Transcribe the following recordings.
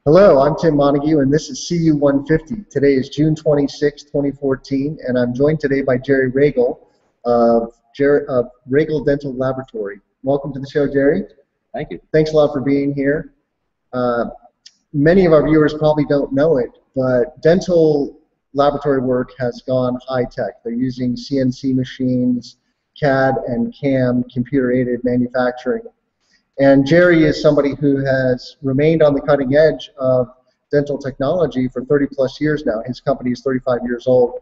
Hello, I'm Tim Montague, and this is CU150. Today is June 26, 2014, and I'm joined today by Jerry Ragle of Ragle Dental Laboratory. Welcome to the show, Jerry. Thank you. Thanks a lot for being here. Many of our viewers probably don't know it, but dental laboratory work has gone high-tech. They're using CNC machines, CAD and CAM, computer-aided manufacturing. And Jerry is somebody who has remained on the cutting edge of dental technology for 30-plus years now. His company is 35 years old.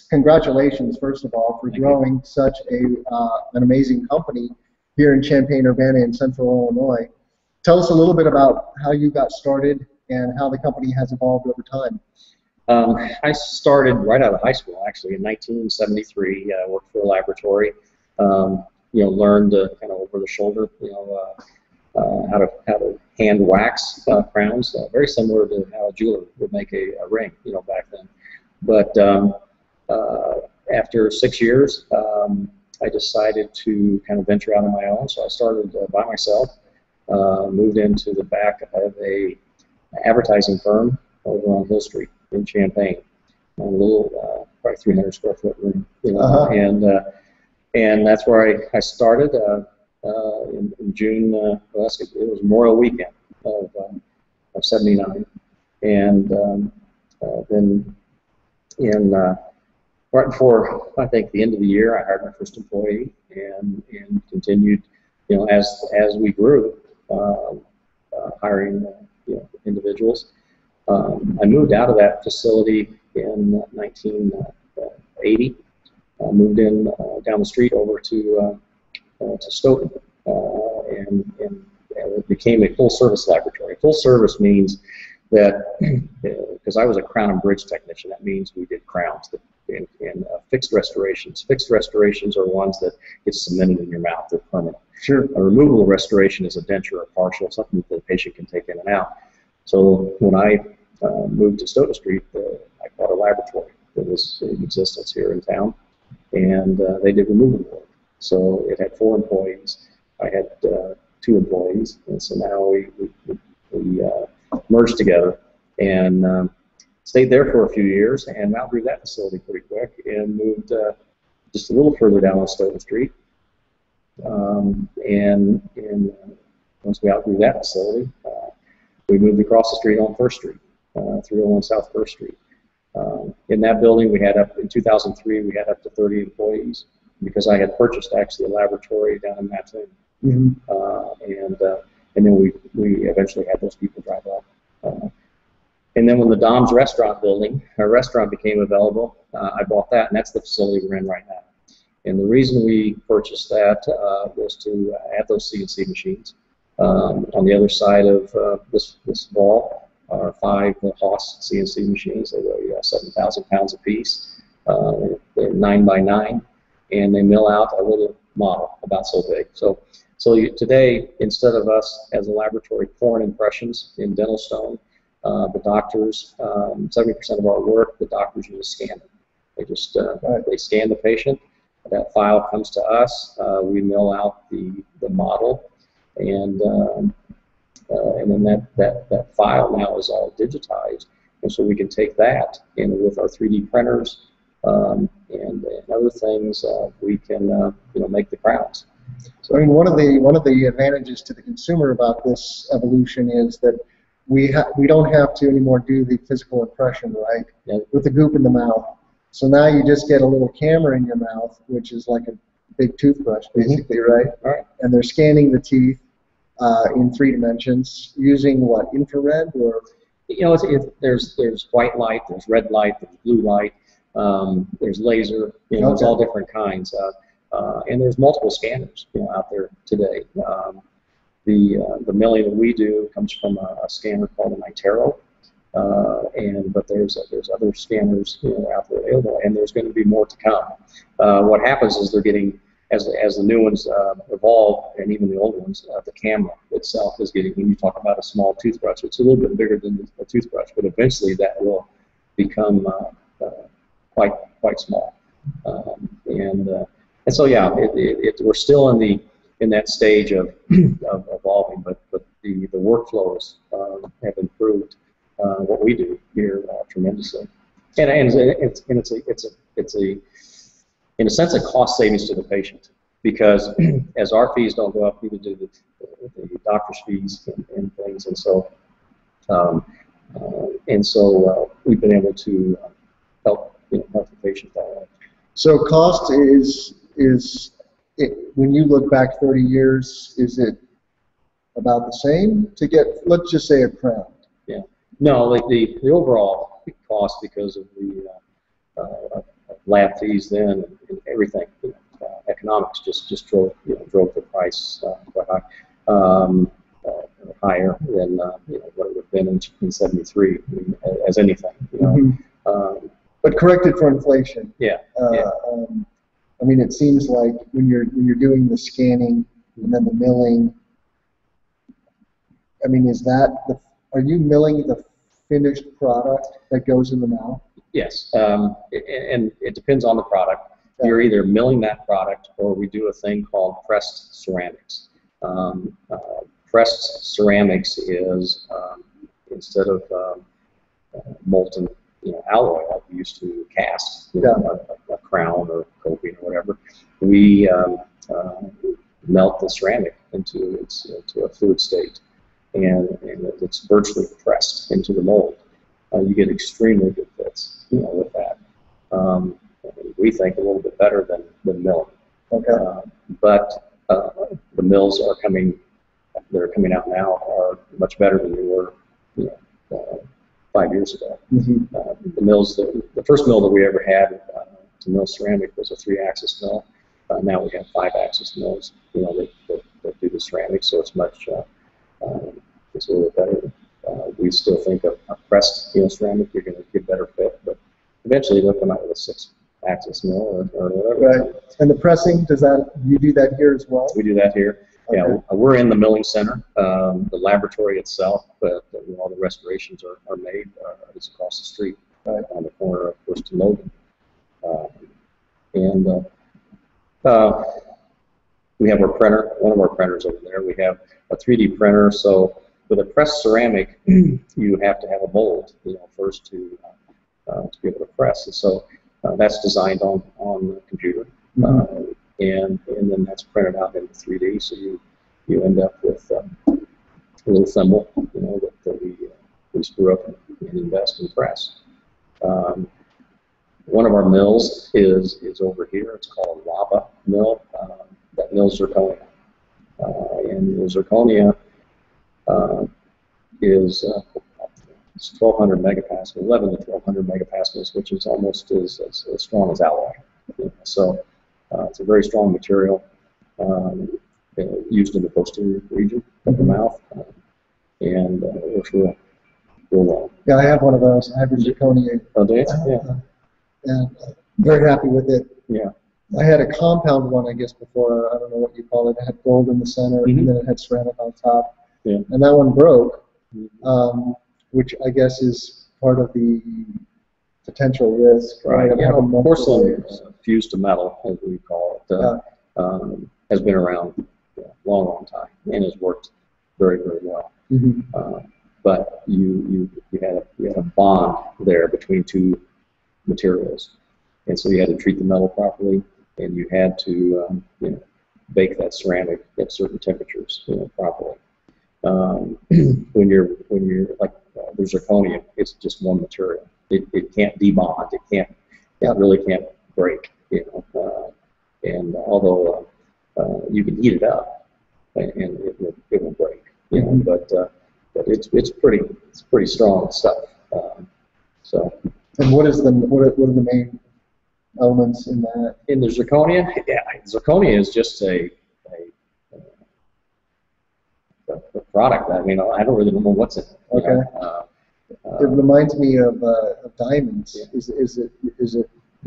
Congratulations, first of all, for growing such an amazing company here in Champaign-Urbana in central Illinois. Tell us a little bit about how you got started and how the company has evolved over time. I started right out of high school, actually, in 1973. I worked for a laboratory. Learned kind of over the shoulder, how to hand wax crowns, very similar to how a jeweler would make a ring, back then. But after 6 years, I decided to kind of venture out on my own. So I started by myself, moved into the back of a advertising firm over on Hill Street in Champaign, a little probably 300 square foot room, and that's where I started in June. It was Memorial Weekend of '79, and then right before I think the end of the year, I hired my first employee and continued, as we grew, hiring individuals. I moved out of that facility in 1980. Moved in down the street over to Stoughton, and it became a full-service laboratory. Full service means that, because I was a crown and bridge technician, that means we did crowns and fixed restorations. Fixed restorations are ones that get cemented in your mouth, they're permanent. Sure. A removable restoration is a denture or partial, something that the patient can take in and out. So when I moved to Stoughton Street, I bought a laboratory that was in existence here in town. And they did removal work. So it had 4 employees. I had 2 employees, and so now we merged together and stayed there for a few years and outgrew that facility pretty quick and moved just a little further down on Stoughton Street. And once we outgrew that facility, we moved across the street on First Street, 301 South First Street. In that building, we had in 2003, we had up to 30 employees because I had purchased actually a laboratory down in Mattoon. And then we eventually had those people drive up. And then when the Dom's restaurant became available, I bought that, and that's the facility we're in right now. And the reason we purchased that was to add those CNC machines. On the other side of this wall are 5 Haas CNC machines. They weigh 7,000 pounds apiece. They're 9 by 9, and they mill out a little model about so big. So today, instead of us as a laboratory pouring impressions in dental stone, the doctors, 70% of our work, the doctors use a scanner. They just they scan the patient. That file comes to us. We mill out the model, and then that file now is all digitized, and so we can take that, and with our 3D printers and other things, we can make the crowns. So I mean, one of the advantages to the consumer about this evolution is that we don't have to anymore do the physical impression, right? Yeah. With the goop in the mouth. So now you just get a little camera in your mouth, which is like a big toothbrush, basically, right? Right. And they're scanning the teeth in 3 dimensions using what, infrared or? There's white light, there's red light, there's blue light, there's laser. It's all different kinds, and there's multiple scanners out there today. The milling that we do comes from a scanner called an Itero, but there's other scanners out there available, and there's going to be more to come. What happens is they're getting, as the new ones evolve, and even the old ones, the camera itself is getting, when you talk about a small toothbrush, it's a little bit bigger than a toothbrush, but eventually that will become quite small. And so yeah, we're still in that stage of evolving, but the workflows have improved what we do here tremendously. And it's in a sense a cost savings to the patient, because as our fees don't go up, neither do the doctor's fees and things, and so we've been able to help help the patient that way. So cost is when you look back 30 years, is it about the same to get, let's just say, a crown? Yeah. No, like the overall cost, because of the lab fees then and everything, economics just drove the price quite high, higher than what it would have been in '73, as anything. But corrected for inflation. Yeah. I mean, it seems like when you're doing the scanning and then the milling. I mean, are you milling the finished product that goes in the mouth? Yes, and it depends on the product. Yeah. You're either milling that product, or we do a thing called pressed ceramics. Pressed ceramics is instead of molten alloy like we used to cast, a crown or coping or whatever. We melt the ceramic into a fluid state, and it's virtually pressed into the mold. You get extremely good fits, with that. We think a little bit better than milling. Okay. But the mills that are coming out now are much better than they were, 5 years ago. The mills, the first mill that we ever had to mill ceramic was a 3-axis mill. Now we have 5-axis mills, that do the ceramic, so it's much, it's a little bit better. We still think of a pressed ceramic, you're going to get better fit, but eventually they'll come out with a 6-axis mill or whatever. Right. And the pressing, you do that here as well? We do that here. Okay. Yeah, we're in the milling center, the laboratory itself, but all the restorations are made is across the street, right on the corner of First and Logan. We have our printer, one of our printers over there. We have a 3D printer, so with a pressed ceramic, you have to have a mold, first to be able to press, and so that's designed on the computer. And then that's printed out into 3D, so you end up with a little thimble, that we screw up and invest and press. One of our mills is over here. It's called a lava mill. That mill's zirconia, and the zirconia is it's 1,200 megapascals, 11 to 1,200 megapascals, which is almost as strong as alloy. So it's a very strong material, used in the posterior region of the mouth, and works real well. Yeah, I have one of those. I have a zirconia. Oh, do you? Yeah. And very happy with it. Yeah. I had a compound one, I guess, before. I don't know what you call it. It had gold in the center, and then it had ceramic on top. Yeah. And that one broke, which I guess is part of the potential risk. Right. Yeah. Porcelain fused to metal, as we call it, has been around a long time and has worked very, very well. But you had a bond there between two materials, and so you had to treat the metal properly, and you had to bake that ceramic at certain temperatures properly. When you're like the zirconia, it's just one material. It can't debond. It really can't break. And although you can heat it up and it will break. But it's pretty strong stuff. And what are the main elements in that? In the zirconia, zirconia is just a product. I mean, I don't really know what's in it. Okay. It reminds me of diamonds. Yeah. Is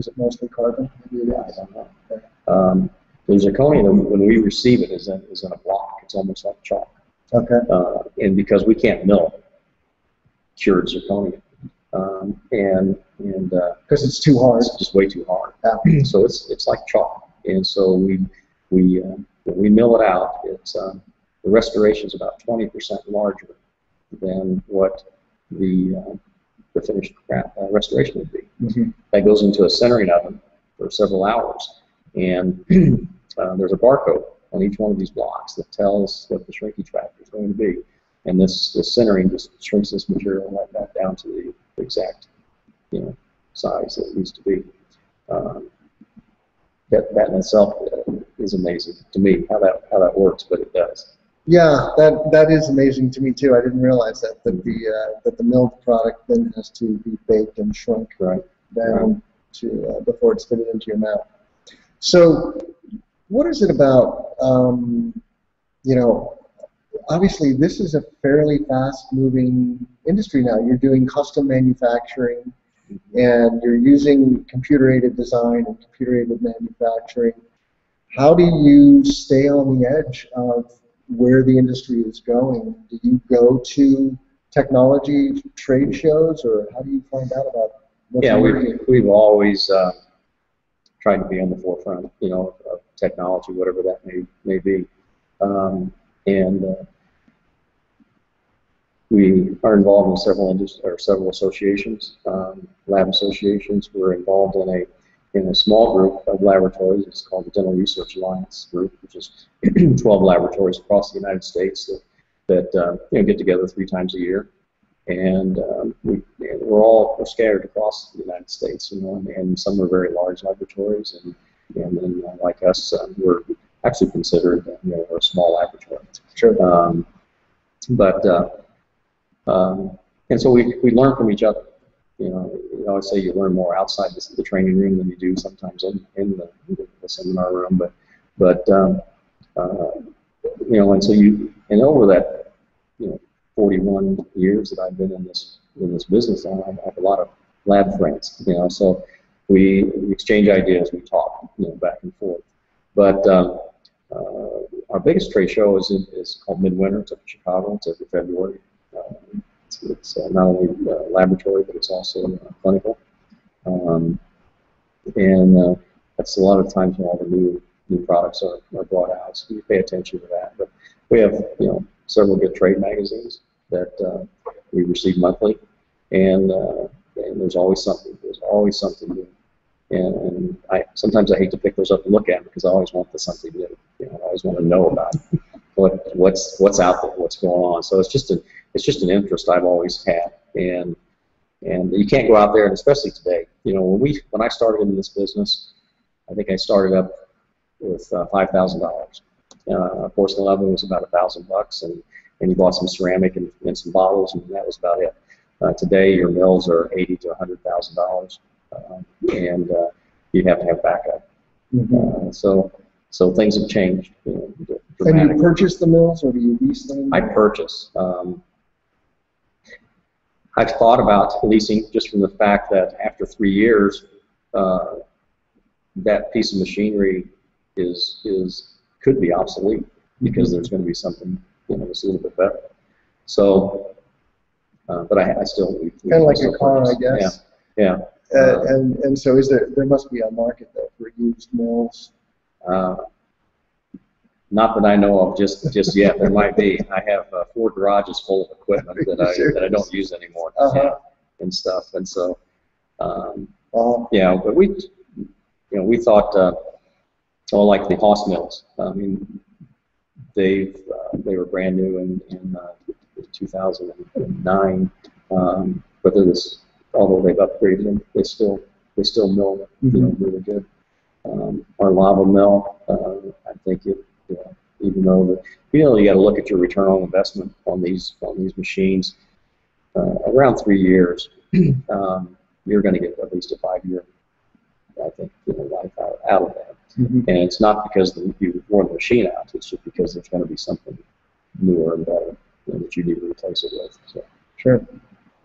it mostly carbon? Maybe it is. I don't know. Okay. The zirconia, when we receive it, is in a block. It's almost like chalk. Okay. And because we can't mill cured zirconia, and because it's too hard. It's just way too hard. Yeah. So it's like chalk, and so when we mill it out, it's the restoration is about 20% larger than what the finished restoration would be. That goes into a centering oven for several hours, and there's a barcode on each one of these blocks that tells what the shrinkage factor is going to be, and this centering just shrinks this material right back down to the exact size that it needs to be. That in itself is amazing to me how that works, but it does. Yeah, that is amazing to me too. I didn't realize that the milled product then has to be baked and shrunk down to before it's fitted into your mouth. So, what is it about? Obviously, this is a fairly fast-moving industry now. You're doing custom manufacturing, and you're using computer-aided design and computer-aided manufacturing. How do you stay on the edge of where the industry is going? Do you go to technology trade shows, or how do you find out about what's we've always tried to be on the forefront, of technology, whatever that may be. We are involved in several associations, lab associations. We're involved in a small group of laboratories. It's called the Dental Research Alliance Group, which is 12 laboratories across the United States that get together 3 times a year, and we're scattered across the United States, and some are very large laboratories, and then like us, we're actually considered a small laboratory. Sure. And so we learn from each other. I always say you learn more outside the training room than you do sometimes in the seminar room. But and so over that 41 years that I've been in this business, I have a lot of lab friends. So we exchange ideas, we talk back and forth. But our biggest trade show is called Midwinter. It's up in Chicago. It's every February. It's not only laboratory, but it's also clinical. And that's a lot of times when all the new products are brought out. So you pay attention to that. But we have several good trade magazines that we receive monthly, and there's always something. There's always something new. And sometimes I hate to pick those up and look at them because I always want something new. I always want to know about what's out there, what's going on. So it's just an interest I've always had, and you can't go out there, and especially today. When I started in this business, I think I started up with $5,000. Porcelain oven was about $1,000, and you bought some ceramic and some bottles, and that was about it. Today, your mills are $80,000 to $100,000, and you have to have backup. So things have changed. And you purchase the mills, or do you lease them? I purchase. I've thought about leasing just from the fact that after 3 years, that piece of machinery could be obsolete because there's going to be something that's a little bit better. So, but I still kind of like your car, I guess. Yeah. And so there must be a market though for used mills. Not that I know of just yet. There might be. I have 4 garages full of equipment that I don't use anymore, and stuff. And so, but we thought, like the Haas mills. I mean, they were brand new in 2009, but although they've upgraded them, they still mill really good. Our lava mill, I think even though you got to look at your return on investment on these machines, around 3 years, you're going to get at least a 5-year, I think, life out of that. And it's not because you wore the machine out; it's just because there's going to be something newer and better that you need to replace it with. So. Sure.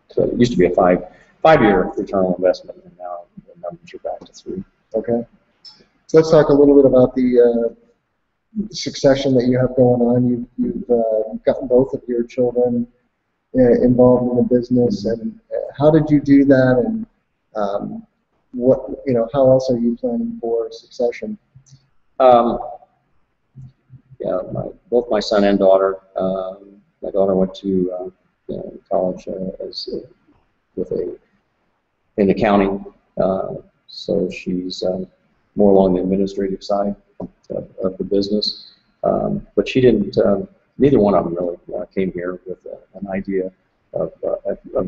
So it used to be a 5-year return on investment, and now the numbers are back to 3. Okay. So let's talk a little bit about the succession that you have going on. You've gotten both of your children involved in the business, and how did you do that? And how else are you planning for succession? Both my son and daughter. My daughter went to college with in accounting. So she's more along the administrative side of the business. But she didn't. Neither one of them really came here with an idea of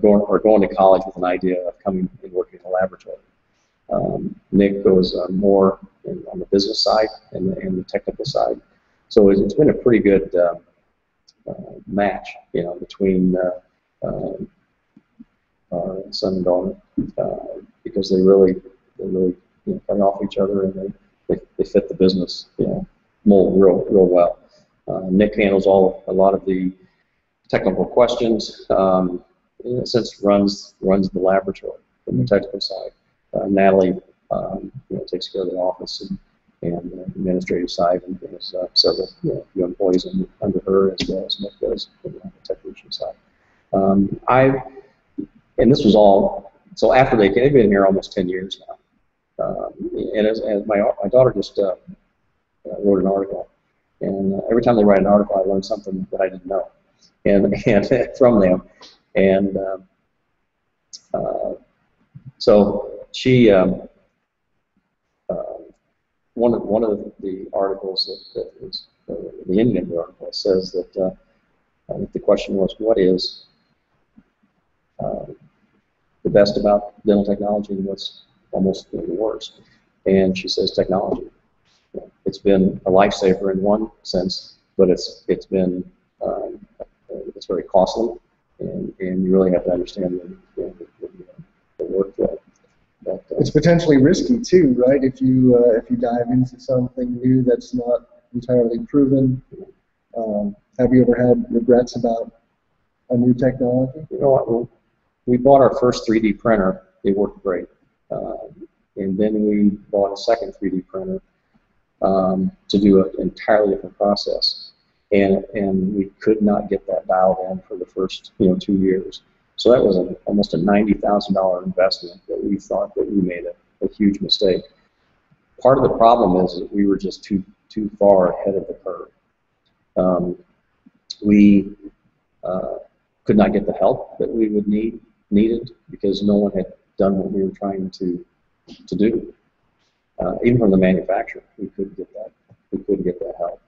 going to college with an idea of coming and working in a laboratory. Nick goes more on the business side and the technical side. So it's been a pretty good match, between our son and daughter, because they really play off each other, and they fit the business mold real well. Nick handles a lot of the technical questions. In a sense, runs the laboratory from the technical side. Natalie, takes care of the office and the administrative side, and has several few employees under her, as well as Nick does on the technician side. And this was all, so after they've been here almost 10 years now. And as my daughter just wrote an article, and every time they write an article, I learn something that I didn't know, and from them. And so she, one of the articles that is the ending of the article says that I think the question was, what is the best about dental technology, and what's almost the worst? And she says technology. It's been a lifesaver in one sense, but it's been it's very costly, and you really have to understand the workflow. But, it's potentially risky too, right? If you dive into something new that's not entirely proven. Have you ever had regrets about a new technology? You know what? We bought our first 3D printer. It worked great, and then we bought a second 3D printer to do an entirely different process, and we could not get that dialed in for the first 2 years. So that was almost a $90,000 investment that we thought that we made a huge mistake. Part of the problem is that we were just too far ahead of the curve. We could not get the help that we would needed because no one had done what we were trying to do. Even from the manufacturer, we couldn't get that. We couldn't get that help.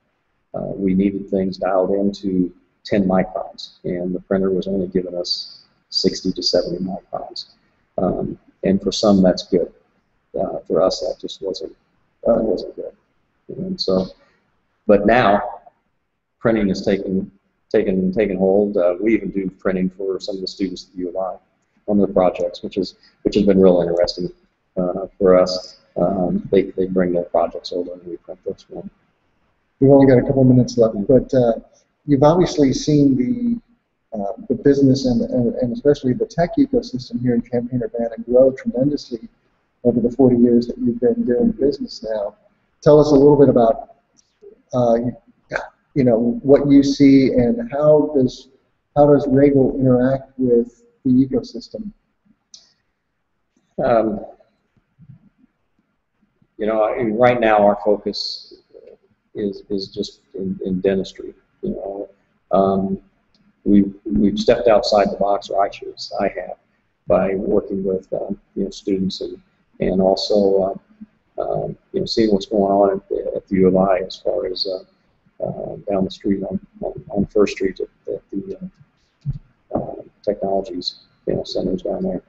We needed things dialed into 10 microns, and the printer was only giving us 60 to 70 microns. And for some, that's good. For us, that just wasn't good. And so, but now, printing is taking hold. We even do printing for some of the students at U of I on their projects, which has been real interesting for us. They bring their projects over and we print those for them. We've only got a couple minutes left, but you've obviously seen the business and especially the tech ecosystem here in Champaign-Urbana grow tremendously over the 40 years that you've been doing business now. Tell us a little bit about what you see, and how does Ragle interact with the ecosystem? Right now our focus is just in dentistry. We've stepped outside the box, or I have, by working with students and also seeing what's going on at the U of I as far as down the street on First Street at the technologies centers down there.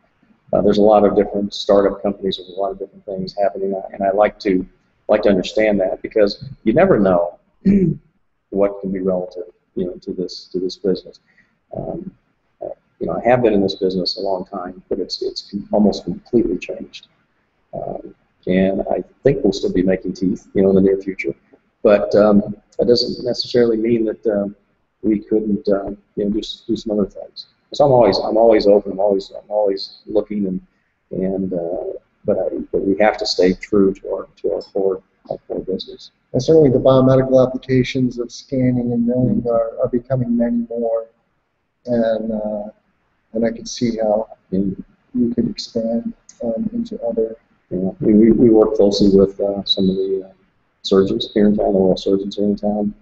There's a lot of different startup companies. There's a lot of different things happening, and I like to understand that, because you never know what can be relative to this business. I have been in this business a long time, but it's almost completely changed. And I think we'll still be making teeth, in the near future. But that doesn't necessarily mean that we couldn't, do some other things. So I'm always open. I'm always looking, but we have to stay true to our core business. And certainly the biomedical applications of scanning and milling are becoming many more, and I can see how you could expand into other. We work closely with some of the surgeons here in town, the oral surgeons here in town,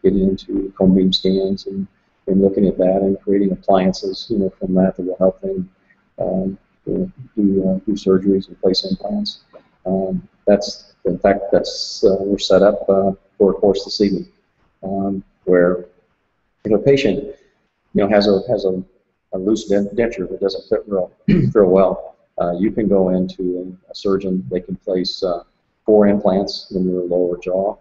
getting into cone beam scans and in looking at that and creating appliances, from that will help them do surgeries and place implants. In fact, we're set up for a course this evening where if a patient has a loose denture that doesn't fit real well, you can go into a surgeon. They can place 4 implants in your lower jaw.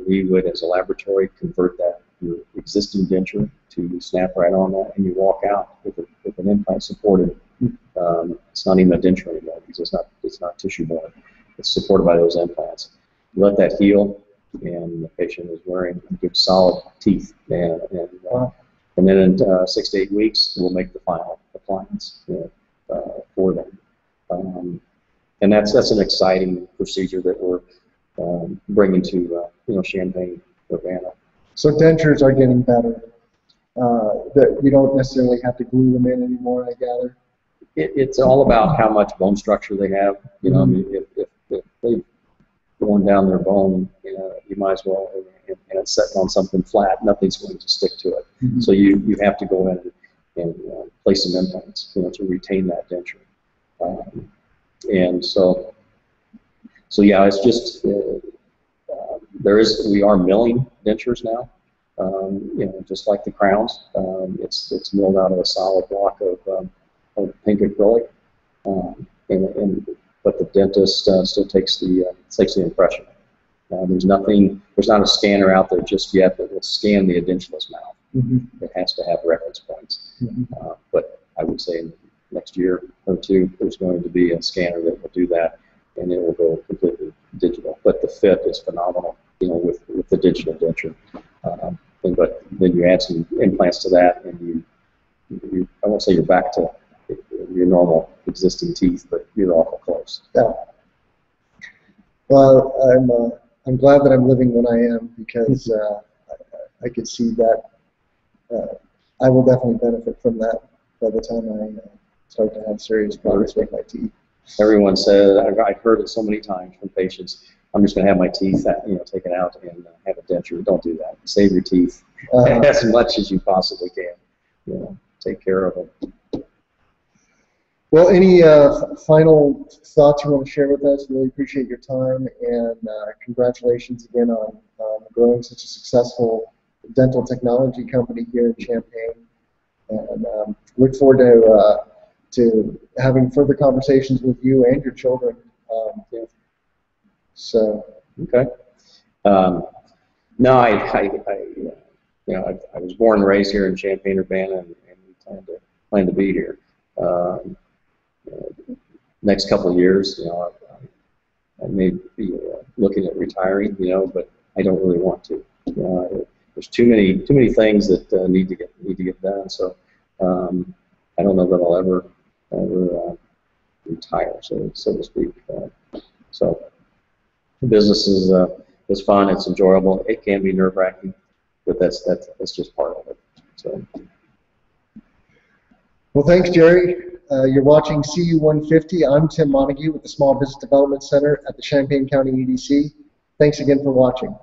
We would, as a laboratory, convert your existing denture to snap right on that, and you walk out with an implant supported. It's not even a denture anymore because it's not tissue borne. It's supported by those implants. You let that heal, and the patient is wearing good solid teeth. And then in 6 to 8 weeks, we'll make the final appliance for them. And that's an exciting procedure that we're bringing to Champaign, Urbana. So dentures are getting better. That you don't necessarily have to glue them in anymore, I gather. It's all about how much bone structure they have. I mean, if they've worn down their bone, you might as well, and it's sitting on something flat, nothing's going to stick to it. So you have to go in and place some implants, to retain that denture. And so yeah, it's just we are milling dentures now. Just like the crowns, it's milled out of a solid block of pink acrylic, but the dentist still takes the impression. There's not a scanner out there just yet that will scan the edentulous mouth. It has to have reference points. But I would say in the next year or two, there's going to be a scanner that will do that, and it will go completely digital. But the fit is phenomenal, with the digital denture. But then you add some implants to that, and I won't say you're back to your normal existing teeth, but you're awful close. Yeah. Well, I'm glad that I'm living when I am, because I could see that I will definitely benefit from that by the time I start to have serious problems with my teeth. Everyone said, I've heard it so many times from patients, I'm just going to have my teeth taken out and have a denture. Don't do that. Save your teeth as much as you possibly can. Take care of them. Well, any final thoughts you want to share with us? Really appreciate your time, and congratulations again on growing such a successful dental technology company here in Champaign. And look forward to having further conversations with you and your children. So okay. No, I was born and raised here in Champaign, Urbana, and we plan to be here. Next couple of years, I may be looking at retiring, but I don't really want to. There's too many things that need to get done. So I don't know that I'll ever retire, so to speak. So the business is fun. It's enjoyable. It can be nerve-wracking, but that's just part of it. So. Well, thanks, Jerry. You're watching CU150. I'm Tim Montague with the Small Business Development Center at the Champaign County EDC. Thanks again for watching.